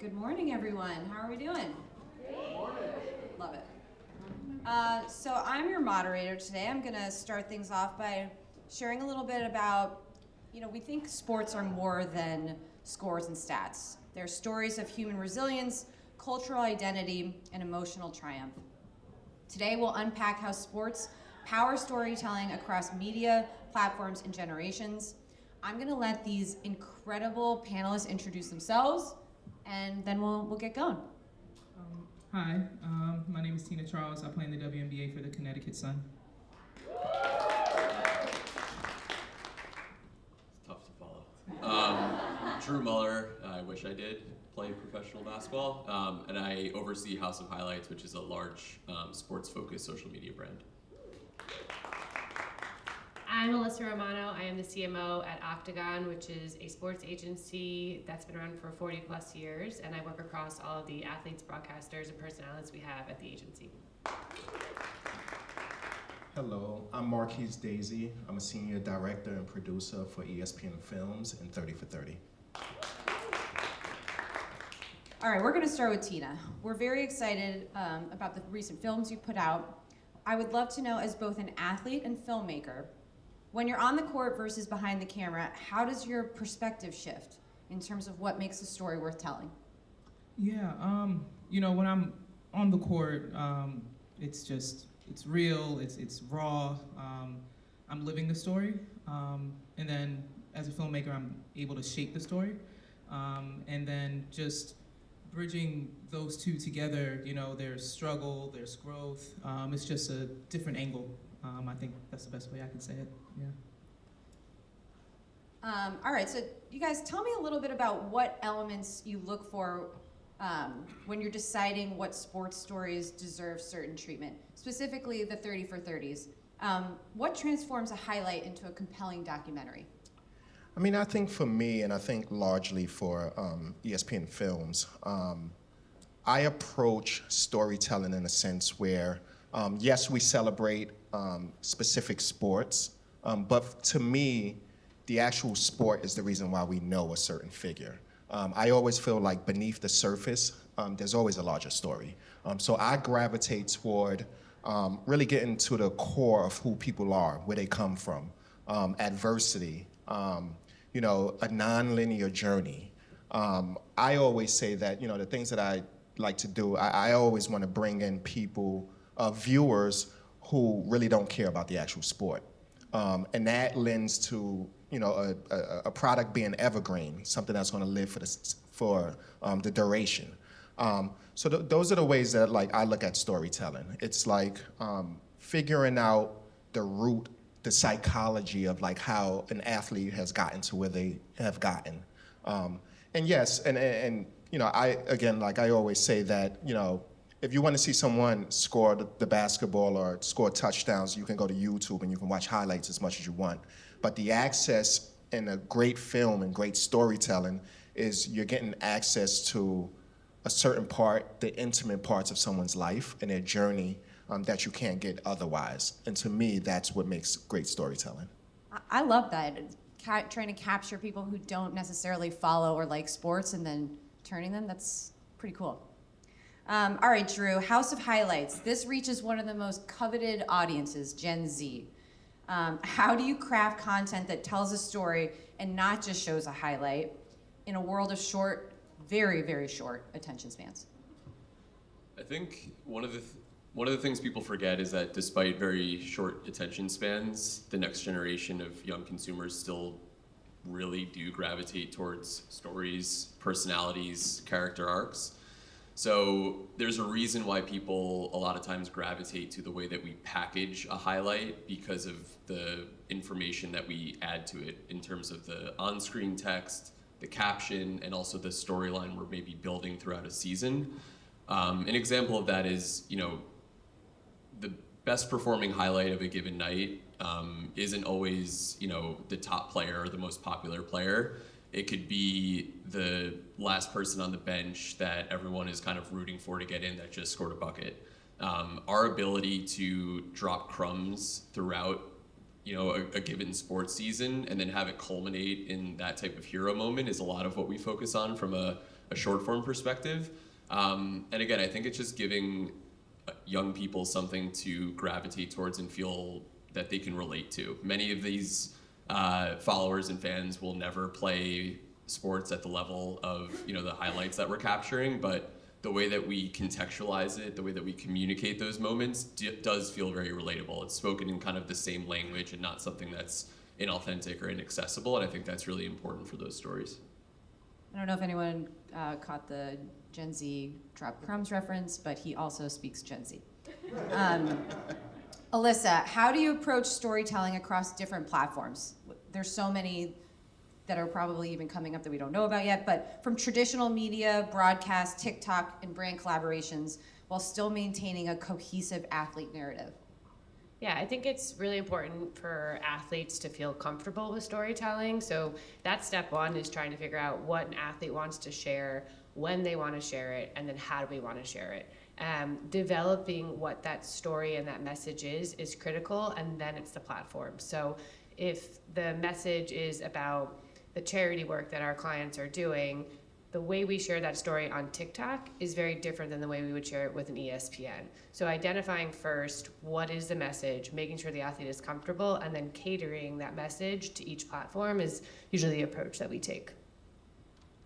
Good morning, everyone. How are we doing? Good morning. Love it. So I'm your moderator today. I'm going to start things off by sharing a little bit about, we think sports are more than scores and stats. They're stories of human resilience, cultural identity, and emotional triumph. Today we'll unpack how sports power storytelling across media, platforms, and generations. I'm going to let these incredible panelists introduce themselves, and then we'll get going. Hi, my name is Tina Charles. I play in the WNBA for the Connecticut Sun. It's tough to follow. Drew Muller, I wish I did play professional basketball, and I oversee House of Highlights, which is a large sports-focused social media brand. I'm Alyssa Romano. I am the CMO at Octagon, which is a sports agency that's been around for 40 plus years, and I work across all of the athletes, broadcasters, and personalities we have at the agency. Hello, I'm Marquis Daisy. I'm a senior director and producer for ESPN Films and 30 for 30. All right, we're going to start with Tina. We're very excited about the recent films you put out. I would love to know, as both an athlete and filmmaker, when you're on the court versus behind the camera, how does your perspective shift in terms of what makes a story worth telling? Yeah, when I'm on the court, it's real, it's raw. I'm living the story, and then as a filmmaker, I'm able to shape the story, and then just bridging those two together. There's struggle, there's growth. It's just a different angle. I think that's the best way I can say it. Yeah. All right, so you guys, tell me a little bit about what elements you look for when you're deciding what sports stories deserve certain treatment, specifically the 30 for 30s. What transforms a highlight into a compelling documentary? I think for me, and I think largely for ESPN Films, I approach storytelling in a sense where, yes, we celebrate specific sports, but to me, the actual sport is the reason why we know a certain figure. I always feel like beneath the surface, there's always a larger story. So I gravitate toward really getting to the core of who people are, where they come from, adversity, a non-linear journey. I always say that, the things that I like to do, I always want to bring in people, viewers who really don't care about the actual sport. And that lends to, a product being evergreen, something that's going to live for the duration. So those are the ways that I look at storytelling. It's like figuring out the root, the psychology of how an athlete has gotten to where they have gotten. And yes, and I always say that, if you want to see someone score the basketball or score touchdowns, you can go to YouTube and you can watch highlights as much as you want. But the access in a great film and great storytelling is you're getting access to a certain part, the intimate parts of someone's life and their journey that you can't get otherwise. And to me, that's what makes great storytelling. I love that, trying to capture people who don't necessarily follow or like sports and then turning them, that's pretty cool. All right, Drew, House of Highlights. This reaches one of the most coveted audiences, Gen Z. How do you craft content that tells a story and not just shows a highlight in a world of short, very, very short attention spans? I think one of the things people forget is that despite very short attention spans, the next generation of young consumers still really do gravitate towards stories, personalities, character arcs. So there's a reason why people a lot of times gravitate to the way that we package a highlight because of the information that we add to it in terms of the on-screen text, the caption, and also the storyline we're maybe building throughout a season. An example of that is, the best performing highlight of a given night isn't always, the top player or the most popular player. It could be the last person on the bench that everyone is kind of rooting for to get in that just scored a bucket. Our ability to drop crumbs throughout, a given sports season and then have it culminate in that type of hero moment is a lot of what we focus on from a a short form perspective. And again, I think it's just giving young people something to gravitate towards and feel that they can relate to. Many of these followers and fans will never play sports at the level of the highlights that we're capturing, but the way that we contextualize it, the way that we communicate those moments does feel very relatable. It's spoken in kind of the same language and not something that's inauthentic or inaccessible, and I think that's really important for those stories. I don't know if anyone caught the Gen Z Drop Crumbs reference, but he also speaks Gen Z. Alyssa, how do you approach storytelling across different platforms? There's so many that are probably even coming up that we don't know about yet, but from traditional media, broadcast, TikTok, and brand collaborations, while still maintaining a cohesive athlete narrative. Yeah, I think it's really important for athletes to feel comfortable with storytelling. So that's step one, is trying to figure out what an athlete wants to share, when they want to share it, and then how do we want to share it. Developing what that story and that message is critical, and then it's the platform. So if the message is about the charity work that our clients are doing, the way we share that story on TikTok is very different than the way we would share it with an ESPN. So identifying first what is the message, making sure the athlete is comfortable, and then catering that message to each platform is usually the approach that we take.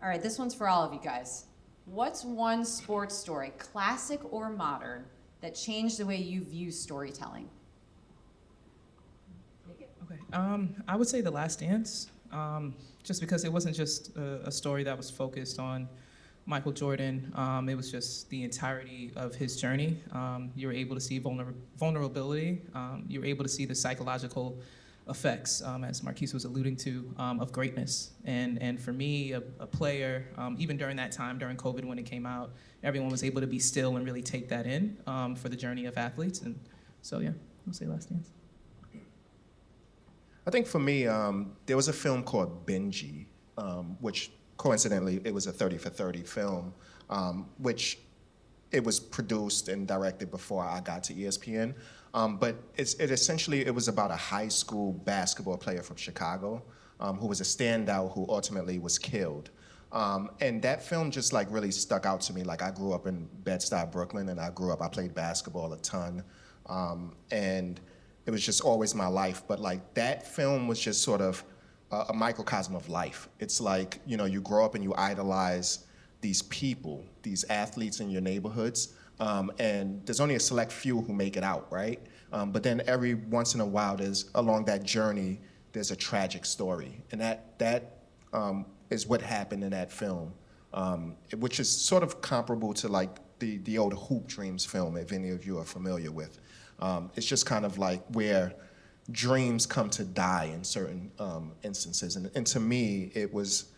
All right, this one's for all of you guys. What's one sports story, classic or modern, that changed the way you view storytelling? Okay, I would say The Last Dance, just because it wasn't just a story that was focused on Michael Jordan. It was just the entirety of his journey. You were able to see vulnerability. You were able to see the psychological effects, as Marquis was alluding to, of greatness. And for me, a player, even during that time, during COVID when it came out, everyone was able to be still and really take that in for the journey of athletes. And so, yeah, I'll say Last Dance. I think for me, there was a film called Benji, which coincidentally, it was a 30 for 30 film, which it was produced and directed before I got to ESPN. But it was about a high school basketball player from Chicago who was a standout who ultimately was killed. And that film just like really stuck out to me. Like I grew up in Bed-Stuy, Brooklyn, and I played basketball a ton. And it was just always my life. But like that film was just sort of a microcosm of life. It's like, you grow up and you idolize these people, these athletes in your neighborhoods, and there's only a select few who make it out, right? But then every once in a while, along that journey, there's a tragic story. And that is what happened in that film, which is sort of comparable to like the old Hoop Dreams film, if any of you are familiar with. It's just kind of like where dreams come to die in certain instances. And to me, it was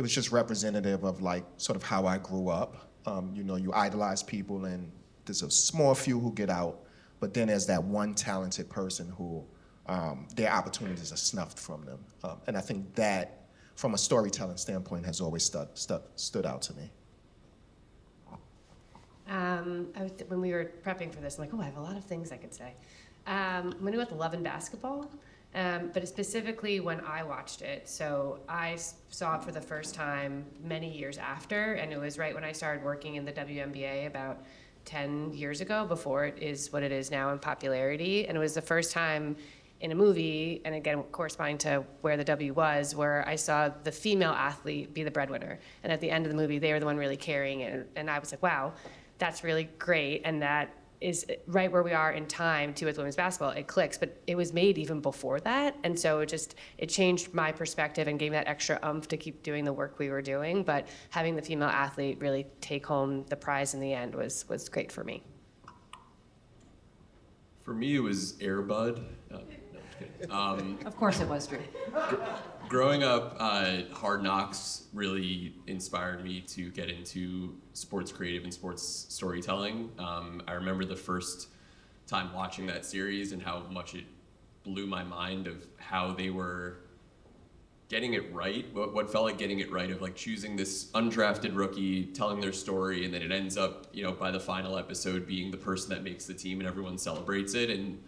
just representative of like sort of how I grew up. You idolize people and there's a small few who get out, but then there's that one talented person who their opportunities are snuffed from them. And I think that, from a storytelling standpoint, has always stood out to me. When we were prepping for this, I'm like, I have a lot of things I could say. I'm going to go with Love and Basketball, but specifically when I watched it. So I saw it for the first time many years after, and it was right when I started working in the WNBA about 10 years ago, before it is what it is now in popularity. And it was the first time in a movie, and again, corresponding to where the W was, where I saw the female athlete be the breadwinner. And at the end of the movie, they were the one really carrying it. And I was like, wow, that's really great. And that is right where we are in time too with women's basketball. It clicks, but it was made even before that. And so it changed my perspective and gave me that extra oomph to keep doing the work we were doing. But having the female athlete really take home the prize in the end was great for me. For me, it was Air Bud. No, I'm just kidding. Of course it was, Drew. Growing up, Hard Knocks really inspired me to get into sports creative and sports storytelling. I remember the first time watching that series and how much it blew my mind of how they were getting it right, what felt like getting it right, of like choosing this undrafted rookie, telling their story, and then it ends up, by the final episode being the person that makes the team and everyone celebrates it. And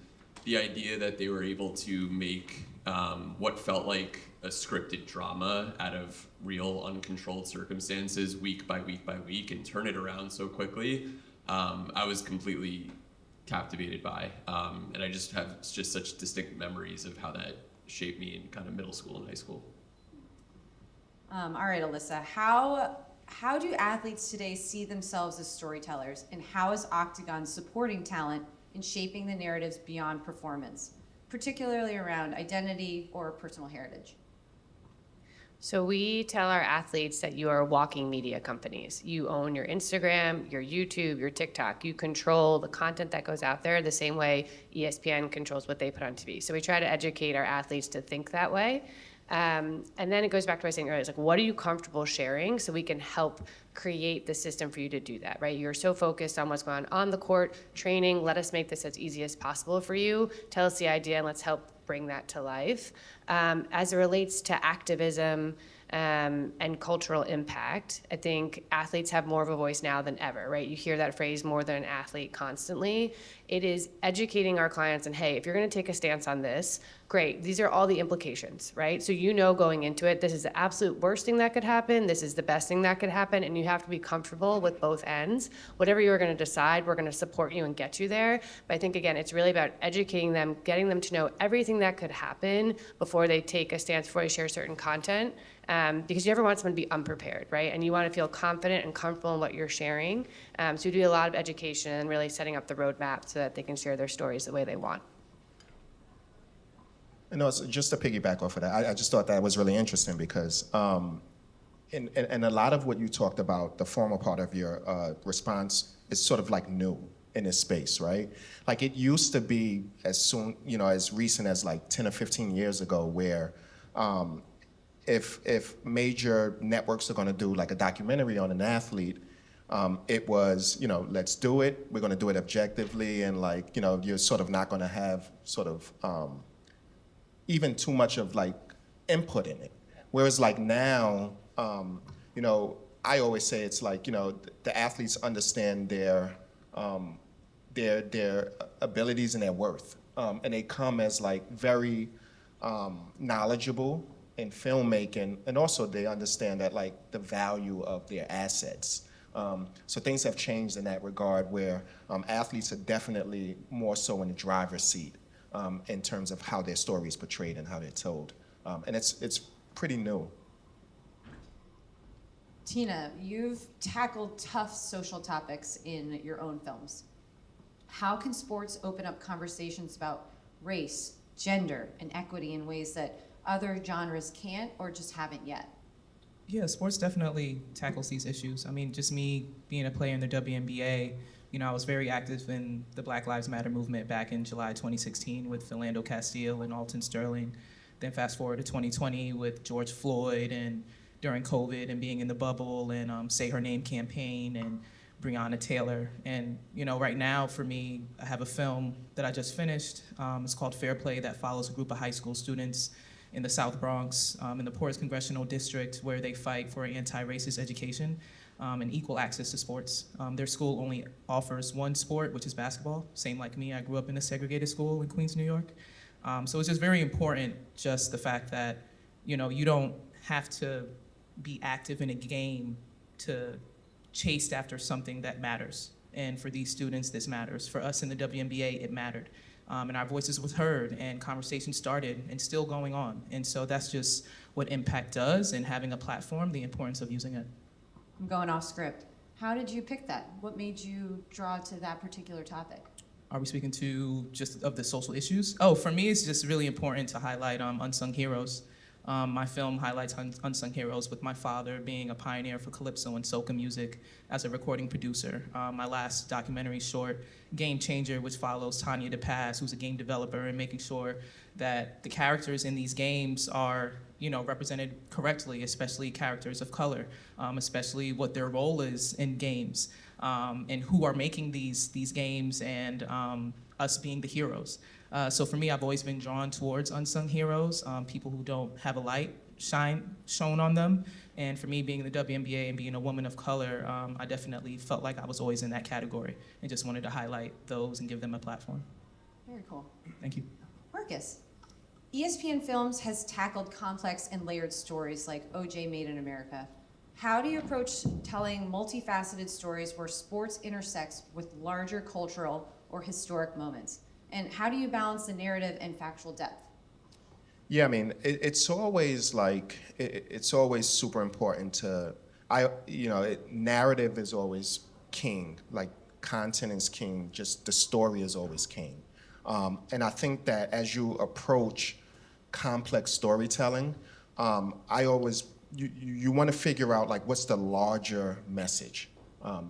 the idea that they were able to make what felt like a scripted drama out of real uncontrolled circumstances week by week by week and turn it around so quickly, I was completely captivated by. And I just have just such distinct memories of how that shaped me in kind of middle school and high school. All right, Alyssa, how do athletes today see themselves as storytellers, and how is Octagon supporting talent in shaping the narratives beyond performance, particularly around identity or personal heritage? So we tell our athletes that you are walking media companies. You own your Instagram, your YouTube, your TikTok. You control the content that goes out there the same way ESPN controls what they put on TV. So we try to educate our athletes to think that way. And then it goes back to what I was saying earlier. It's like, what are you comfortable sharing so we can help create the system for you to do that, right? You're so focused on what's going on the court, training. Let us make this as easy as possible for you. Tell us the idea and let's help bring that to life. As it relates to activism and cultural impact, I think athletes have more of a voice now than ever, right? You hear that phrase, more than an athlete, constantly. It is educating our clients and, hey, if you're gonna take a stance on this, great, these are all the implications, right? So you know going into it, this is the absolute worst thing that could happen, this is the best thing that could happen, and you have to be comfortable with both ends. Whatever you're gonna decide, we're gonna support you and get you there. But I think, again, it's really about educating them, getting them to know everything that could happen before they take a stance, before they share certain content. Because you never want someone to be unprepared, right? And you want to feel confident and comfortable in what you're sharing. So we do a lot of education and really setting up the roadmap so that they can share their stories the way they want. You know, so just to piggyback off of that, I just thought that was really interesting because in a lot of what you talked about, the formal part of your response is sort of like new in this space, right? Like it used to be as recent as like 10 or 15 years ago where if major networks are going to do like a documentary on an athlete, it was, let's do it. We're going to do it objectively, and like, you're sort of not going to have sort of even too much of like input in it. Whereas like now, I always say it's like, the athletes understand their abilities and their worth, and they come as like very knowledgeable in filmmaking, and also they understand that like the value of their assets. So things have changed in that regard where athletes are definitely more so in the driver's seat in terms of how their story is portrayed and how they're told. And it's pretty new. Tina, you've tackled tough social topics in your own films. How can sports open up conversations about race, gender, and equity in ways that other genres can't or just haven't yet? Yeah, sports definitely tackles these issues. I mean, just me being a player in the WNBA, I was very active in the Black Lives Matter movement back in July 2016 with Philando Castile and Alton Sterling. Then fast forward to 2020 with George Floyd, and during COVID and being in the bubble and Say Her Name campaign and Breonna Taylor. And right now for me, I have a film that I just finished. It's called Fair Play, that follows a group of high school students in the South Bronx, in the poorest congressional district, where they fight for anti-racist education and equal access to sports. Their school only offers one sport, which is basketball. Same like me, I grew up in a segregated school in Queens, New York. So it's just very important, just the fact that you don't have to be active in a game to chase after something that matters. And for these students, this matters. For us in the WNBA, it mattered. And our voices was heard, and conversations started and still going on. And so that's just what Impact does, and having a platform, the importance of using it. I'm going off script. How did you pick that? What made you draw to that particular topic? Are we speaking to just of the social issues? Oh, for me, it's just really important to highlight unsung heroes. My film highlights unsung heroes, with my father being a pioneer for calypso and soca music as a recording producer. My last documentary short, Game Changer, which follows Tanya DePaz, who's a game developer, and making sure that the characters in these games are represented correctly, especially characters of color, especially what their role is in games, and who are making these games, and us being the heroes. So for me, I've always been drawn towards unsung heroes, people who don't have a light shone on them. And for me, being in the WNBA and being a woman of color, I definitely felt like I was always in that category, and just wanted to highlight those and give them a platform. Very cool. Thank you. Marcus, ESPN Films has tackled complex and layered stories like OJ Made in America. How do you approach telling multifaceted stories where sports intersects with larger cultural or historic moments? And how do you balance the narrative and factual depth? Yeah, I mean, it's always like, it's always super important to, narrative is always king. Like, content is king, just the story is always king. And I think that as you approach complex storytelling, you want to figure out like what's the larger message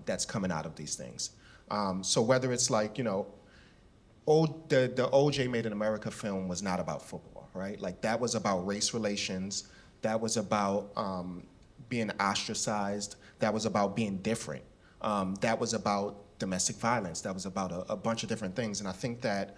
that's coming out of these things. So whether it's like, the OJ Made in America film was not about football, right? Like that was about race relations, that was about being ostracized, that was about being different, that was about domestic violence, that was about a bunch of different things. And I think that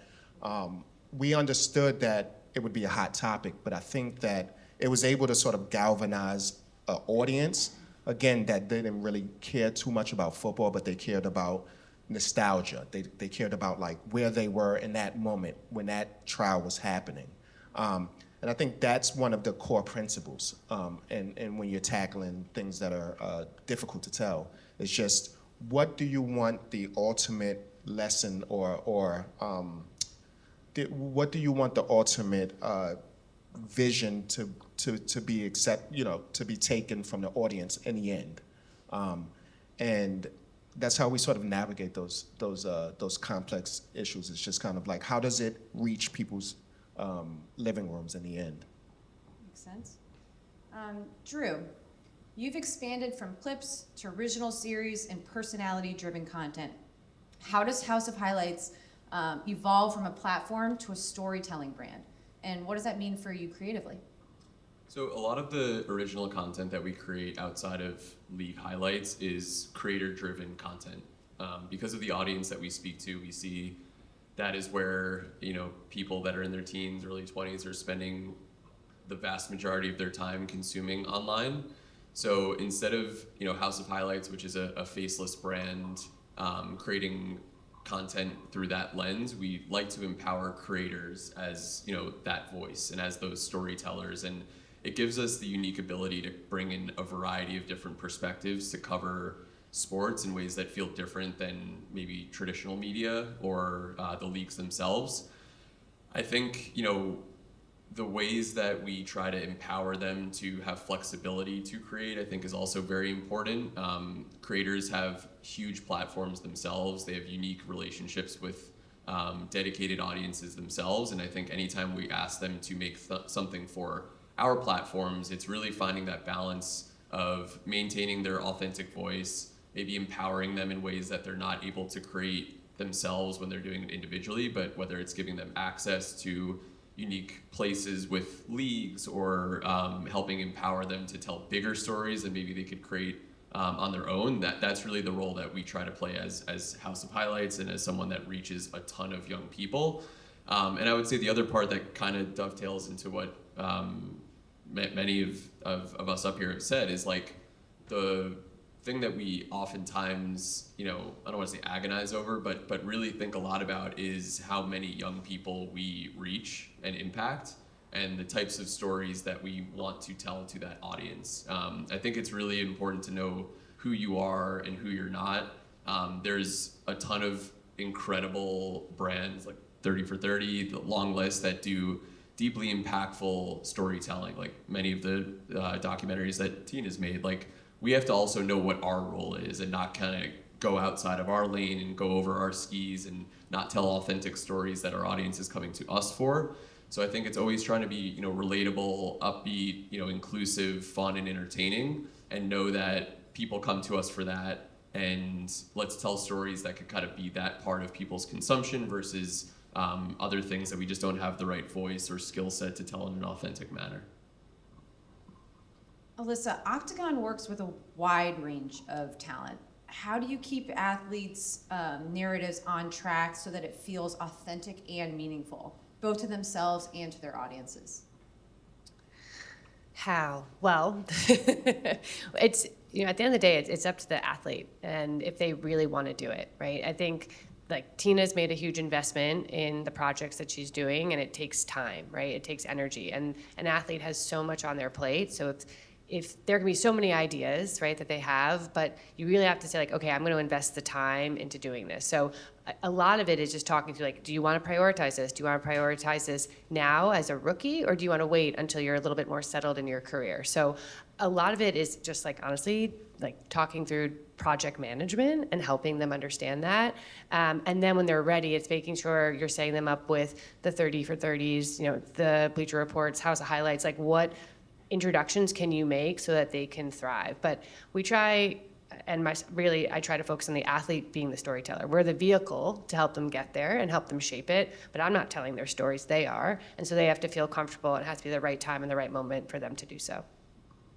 we understood that it would be a hot topic, but I think that it was able to sort of galvanize an audience, again, that didn't really care too much about football, but they cared about nostalgia. They cared about like where they were in that moment when that trial was happening. And I think that's one of the core principles. And when you're tackling things that are difficult to tell, it's just what do you want the ultimate lesson or what do you want the ultimate vision to be to be taken from the audience in the end, and that's how we sort of navigate those complex issues. It's just kind of like how does it reach people's living rooms in the end. Makes sense. Drew, you've expanded from clips to original series and personality-driven content. How does House of Highlights evolve from a platform to a storytelling brand? And what does that mean for you creatively? So a lot of the original content that we create outside of league highlights is creator-driven content. Because of the audience that we speak to, we see that is where people that are in their teens, early 20s are spending the vast majority of their time consuming online. So instead of House of Highlights, which is a faceless brand, creating content through that lens, we like to empower creators as that voice and as those storytellers, and it gives us the unique ability to bring in a variety of different perspectives to cover sports in ways that feel different than maybe traditional media or the leagues themselves. I think the ways that we try to empower them to have flexibility to create, I think, is also very important. Creators have huge platforms themselves. They have unique relationships with dedicated audiences themselves. And I think anytime we ask them to make something for our platforms, it's really finding that balance of maintaining their authentic voice, maybe empowering them in ways that they're not able to create themselves when they're doing it individually, but whether it's giving them access to unique places with leagues or helping empower them to tell bigger stories than maybe they could create on their own. That's really the role that we try to play as House of Highlights and as someone that reaches a ton of young people. And I would say the other part that kind of dovetails into what many of us up here have said is like the thing that we oftentimes, I don't want to say agonize over, but really think a lot about is how many young people we reach and impact and the types of stories that we want to tell to that audience. I think it's really important to know who you are and who you're not. There's a ton of incredible brands like 30 for 30, the long list that do deeply impactful storytelling, like many of the documentaries that Tina's made. Like, we have to also know what our role is and not kind of go outside of our lane and go over our skis and not tell authentic stories that our audience is coming to us for. So I think it's always trying to be, relatable, upbeat, inclusive, fun, and entertaining, and know that people come to us for that. And let's tell stories that could kind of be that part of people's consumption versus other things that we just don't have the right voice or skill set to tell in an authentic manner. Alyssa, Octagon works with a wide range of talent. How do you keep athletes' narratives on track so that it feels authentic and meaningful, both to themselves and to their audiences? How? Well, it's, at the end of the day, it's up to the athlete and if they really want to do it, right? I think like Tina's made a huge investment in the projects that she's doing, and it takes time, right? It takes energy, and an athlete has so much on their plate. So if there can be so many ideas, right, that they have, but you really have to say like, okay, I'm going to invest the time into doing this. So a lot of it is just talking through like, do you want to prioritize this? Do you want to prioritize this now as a rookie, or do you want to wait until you're a little bit more settled in your career? So a lot of it is just like, honestly, like talking through project management and helping them understand that. And then when they're ready, it's making sure you're setting them up with the 30 for 30s, you know, the Bleacher Reports, House of Highlights, like what introductions can you make so that they can thrive. But we try, and I try to focus on the athlete being the storyteller. We're the vehicle to help them get there and help them shape it, but I'm not telling their stories, they are. And so they have to feel comfortable. It has to be the right time and the right moment for them to do so.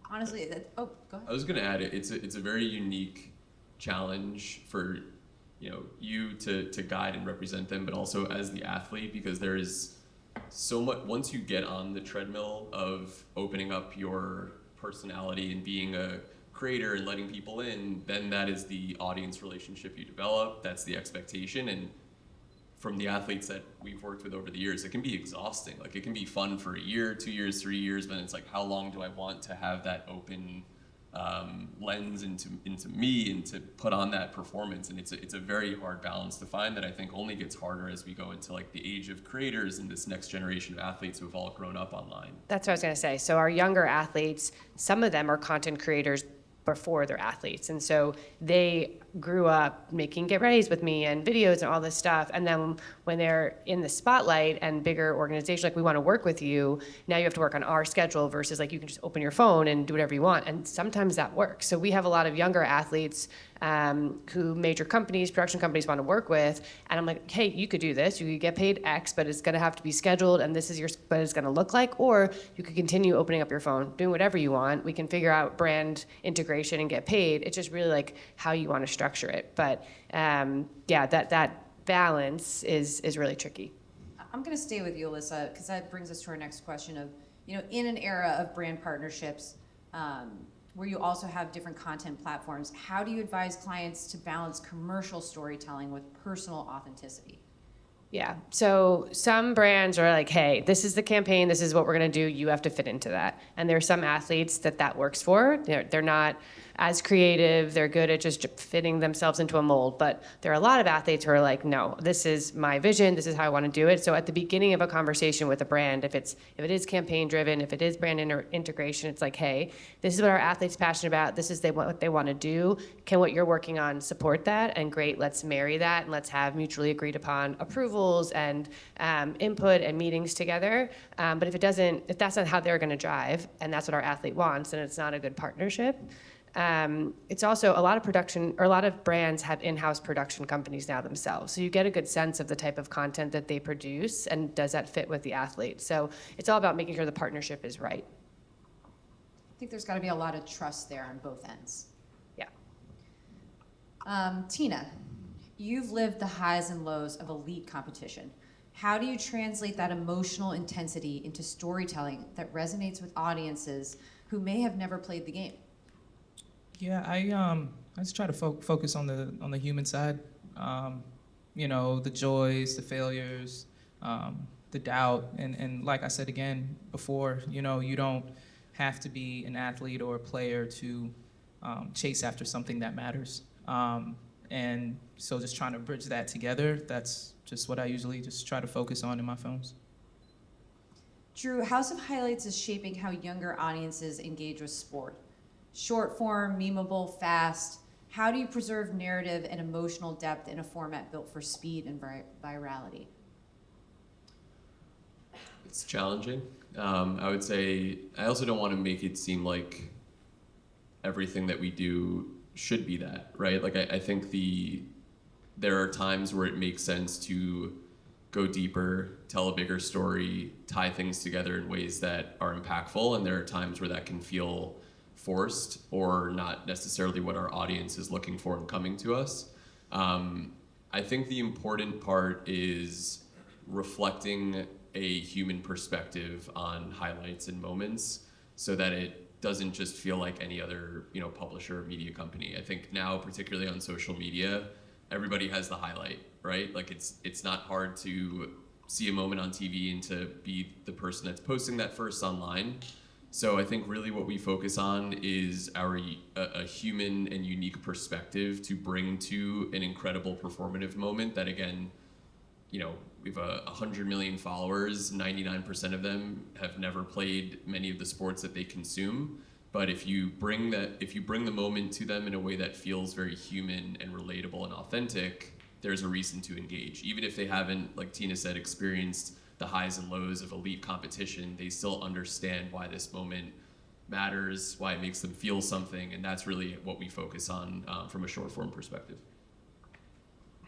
Honestly, go ahead. I was going to add it's a very unique challenge for you to guide and represent them, but also as the athlete, because there is so much. Once you get on the treadmill of opening up your personality and being a creator and letting people in, then that is the audience relationship you develop. That's the expectation. And from the athletes that we've worked with over the years, it can be exhausting. Like it can be fun for a year, 2 years, 3 years, but it's like, how long do I want to have that open lens into me and to put on that performance? And it's a very hard balance to find that I think only gets harder as we go into like the age of creators and this next generation of athletes who have all grown up online. That's what I was going to say. So our younger athletes, some of them are content creators before they're athletes. And so they grew up making get readies with me and videos and all this stuff. And then when they're in the spotlight and bigger organizations, like we want to work with you, now you have to work on our schedule versus like you can just open your phone and do whatever you want. And sometimes that works. So we have a lot of younger athletes who major companies, production companies want to work with. And I'm like, hey, you could do this. You could get paid X, but it's going to have to be scheduled. And this is what it's going to look like. Or you could continue opening up your phone, doing whatever you want. We can figure out brand integration and get paid. It's just really like how you want to structure it. But yeah, that balance is really tricky. I'm going to stay with you, Alyssa, because that brings us to our next question of, in an era of brand partnerships, where you also have different content platforms, how do you advise clients to balance commercial storytelling with personal authenticity? Yeah, so some brands are like, hey, this is the campaign, this is what we're gonna do, you have to fit into that. And there are some athletes that works for. They're not as creative, they're good at just fitting themselves into a mold. But there are a lot of athletes who are like, no, this is my vision, this is how I wanna do it. So at the beginning of a conversation with a brand, if it is campaign driven, if it is brand integration, it's like, hey, this is what our athlete's passionate about, this is what they wanna do. Can what you're working on support that? And great, let's marry that and let's have mutually agreed upon approval and input and meetings together. But if that's not how they're going to drive, and that's what our athlete wants, then it's not a good partnership. It's also a lot of brands have in-house production companies now themselves. So you get a good sense of the type of content that they produce, and does that fit with the athlete? So it's all about making sure the partnership is right. I think there's got to be a lot of trust there on both ends. Yeah. Tina, you've lived the highs and lows of elite competition. How do you translate that emotional intensity into storytelling that resonates with audiences who may have never played the game? Yeah, I just try to focus on the human side. The joys, the failures, the doubt, and like I said again before, you don't have to be an athlete or a player to chase after something that matters. And so just trying to bridge that together, that's just what I usually just try to focus on in my films. Drew, House of Highlights is shaping how younger audiences engage with sport. Short form, memeable, fast. How do you preserve narrative and emotional depth in a format built for speed and virality? It's challenging. I would say I also don't want to make it seem like everything that we do should be that, right? Like I think there are times where it makes sense to go deeper, tell a bigger story, tie things together in ways that are impactful, and there are times where that can feel forced or not necessarily what our audience is looking for and coming to us. I think the important part is reflecting a human perspective on highlights and moments so that it doesn't just feel like any other publisher or media company. I think now, particularly on social media, everybody has the highlight, right? Like it's not hard to see a moment on TV and to be the person that's posting that first online. So I think really what we focus on is a human and unique perspective to bring to an incredible performative moment that, again, you know, we have 100 million followers, 99% of them have never played many of the sports that they consume. But if you bring the moment to them in a way that feels very human and relatable and authentic, there's a reason to engage. Even if they haven't, like Tina said, experienced the highs and lows of elite competition, they still understand why this moment matters, why it makes them feel something, and that's really what we focus on from a short form perspective.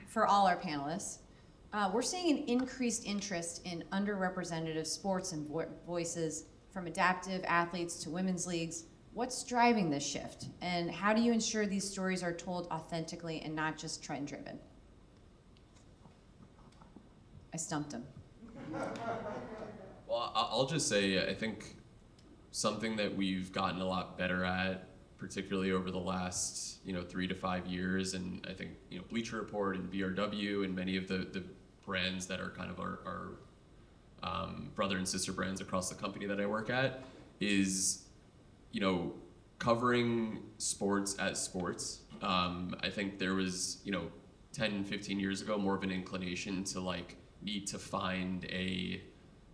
For all our panelists, we're seeing an increased interest in underrepresented sports and voices, from adaptive athletes to women's leagues. What's driving this shift, and how do you ensure these stories are told authentically and not just trend-driven? I stumped him. Well, I'll just say, I think something that we've gotten a lot better at, particularly over the last 3 to 5 years, and I think Bleacher Report and BRW and many of the brands that are kind of our brother and sister brands across the company that I work at, is covering sports as sports. I think there was 10, 15 years ago more of an inclination to need to find a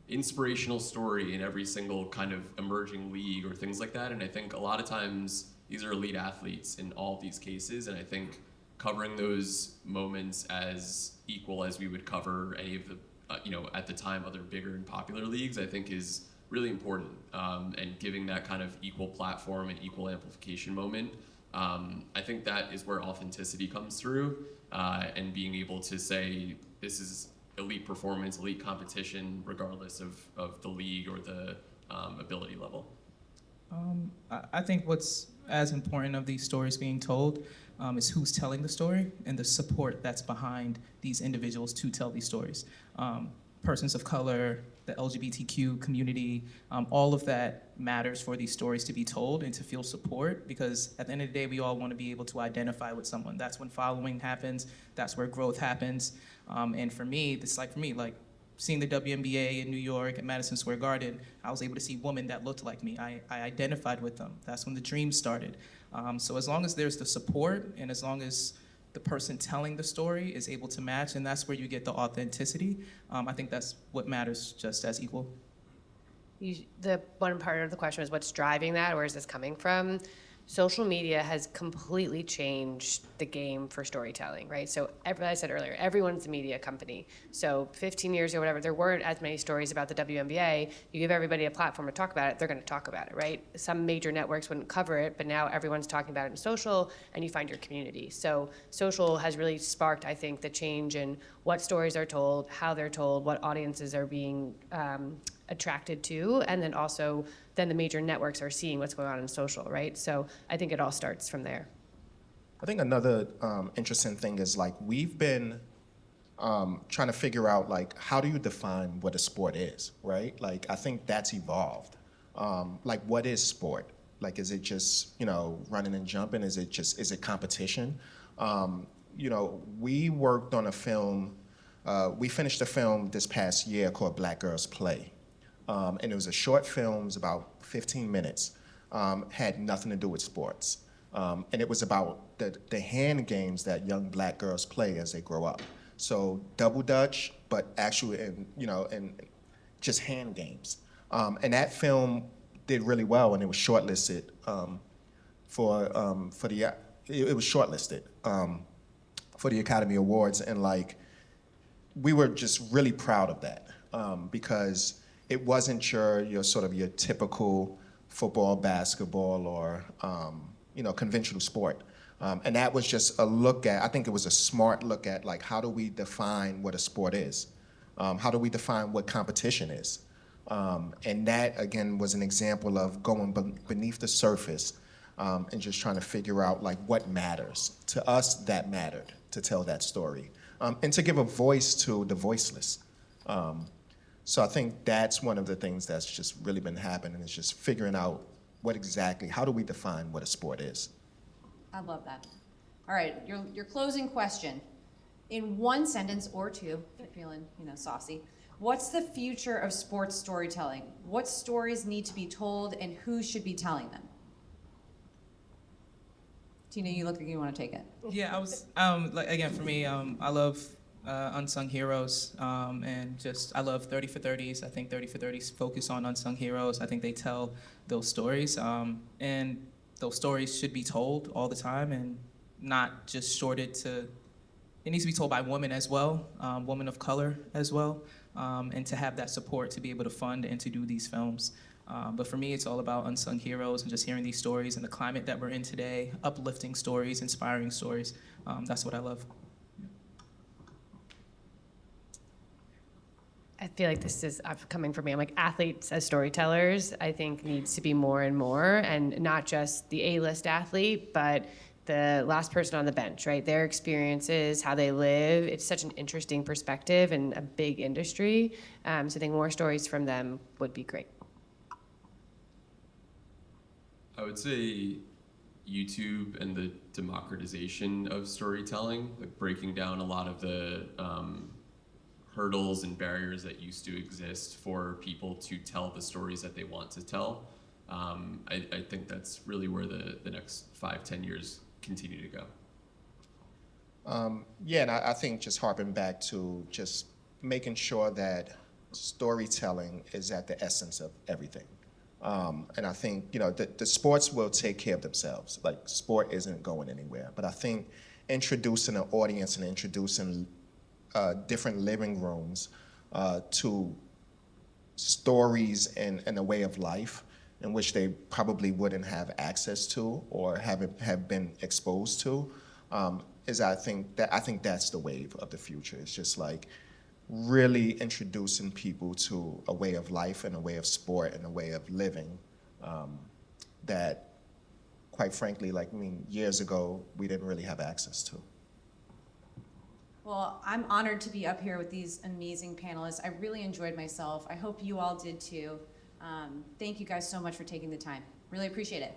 inspirational story in every single kind of emerging league or things like that. And I think a lot of times these are elite athletes in all of these cases. And I think covering those moments as equal as we would cover any of the, at the time, other bigger and popular leagues, I think is really important. And giving that kind of equal platform and equal amplification moment, I think that is where authenticity comes through, and being able to say, this is elite performance, elite competition, regardless of the league or the ability level. I think what's as important of these stories being told is who's telling the story and the support that's behind these individuals to tell these stories. Persons of color, the LGBTQ community, all of that matters for these stories to be told and to feel support, because at the end of the day, we all want to be able to identify with someone. That's when following happens. That's where growth happens. And for me, seeing the WNBA in New York at Madison Square Garden, I was able to see women that looked like me. I identified with them. That's when the dream started. So as long as there's the support, and as long as the person telling the story is able to match, and that's where you get the authenticity, I think that's what matters just as equal. The one part of the question was, what's driving that? Where is this coming from? Social media has completely changed the game for storytelling, right? So, as I said earlier, everyone's a media company. So 15 years or whatever, there weren't as many stories about the WNBA. You give everybody a platform to talk about it, they're going to talk about it, right? Some major networks wouldn't cover it, but now everyone's talking about it in social, and you find your community. So social has really sparked, I think, the change in what stories are told, how they're told, what audiences are being attracted to, and then also the major networks are seeing what's going on in social, right? So I think it all starts from there. I think another interesting thing is we've been trying to figure out how do you define what a sport is, right? I think that's evolved. What is sport? Is it just running and jumping? Is it competition? We worked on a film. We finished a film this past year called Black Girls Play. And it was a short film, it was about 15 minutes, had nothing to do with sports. And it was about the hand games that young black girls play as they grow up. So double dutch, but actually, and just hand games. And that film did really well, and it was shortlisted it was shortlisted for the Academy Awards, and we were just really proud of that because it wasn't your typical football, basketball, or conventional sport. And that was just a look at, I think it was a smart look at how do we define what a sport is? How do we define what competition is? And that, again, was an example of going beneath the surface and just trying to figure out what matters. To us, that mattered, to tell that story. And to give a voice to the voiceless. So I think that's one of the things that's just really been happening, is just figuring out how do we define what a sport is? I love that. All right, your closing question. in one sentence or two, if you're feeling, saucy, what's the future of sports storytelling? What stories need to be told and who should be telling them? Tina, you look like you want to take it. Yeah, I was again for me, I love unsung heroes, and just I love 30 for 30s. I think 30 for 30s focus on unsung heroes. I think they tell those stories, and those stories should be told all the time and not just shorted to. It needs to be told by women as well, women of color as well, and to have that support to be able to fund and to do these films. But for me, it's all about unsung heroes and just hearing these stories and the climate that we're in today, uplifting stories, inspiring stories. That's what I love. I feel like this is coming from me. I'm like, athletes as storytellers, I think needs to be more and more, and not just the A-list athlete, but the last person on the bench, right? Their experiences, how they live. It's such an interesting perspective and a big industry. So I think more stories from them would be great. I would say YouTube and the democratization of storytelling, like breaking down a lot of the hurdles and barriers that used to exist for people to tell the stories that they want to tell. I think that's really where the next 5-10 years continue to go. Yeah, and I think just harping back to just making sure that storytelling is at the essence of everything. And I think, the sports will take care of themselves. Like, sport isn't going anywhere. But I think introducing an audience and introducing different living rooms to stories and a way of life in which they probably wouldn't have access to or have been exposed to, I think that's the wave of the future. It's just like really introducing people to a way of life and a way of sport and a way of living that, quite frankly, years ago, we didn't really have access to. Well, I'm honored to be up here with these amazing panelists. I really enjoyed myself. I hope you all did too. Thank you guys so much for taking the time. Really appreciate it.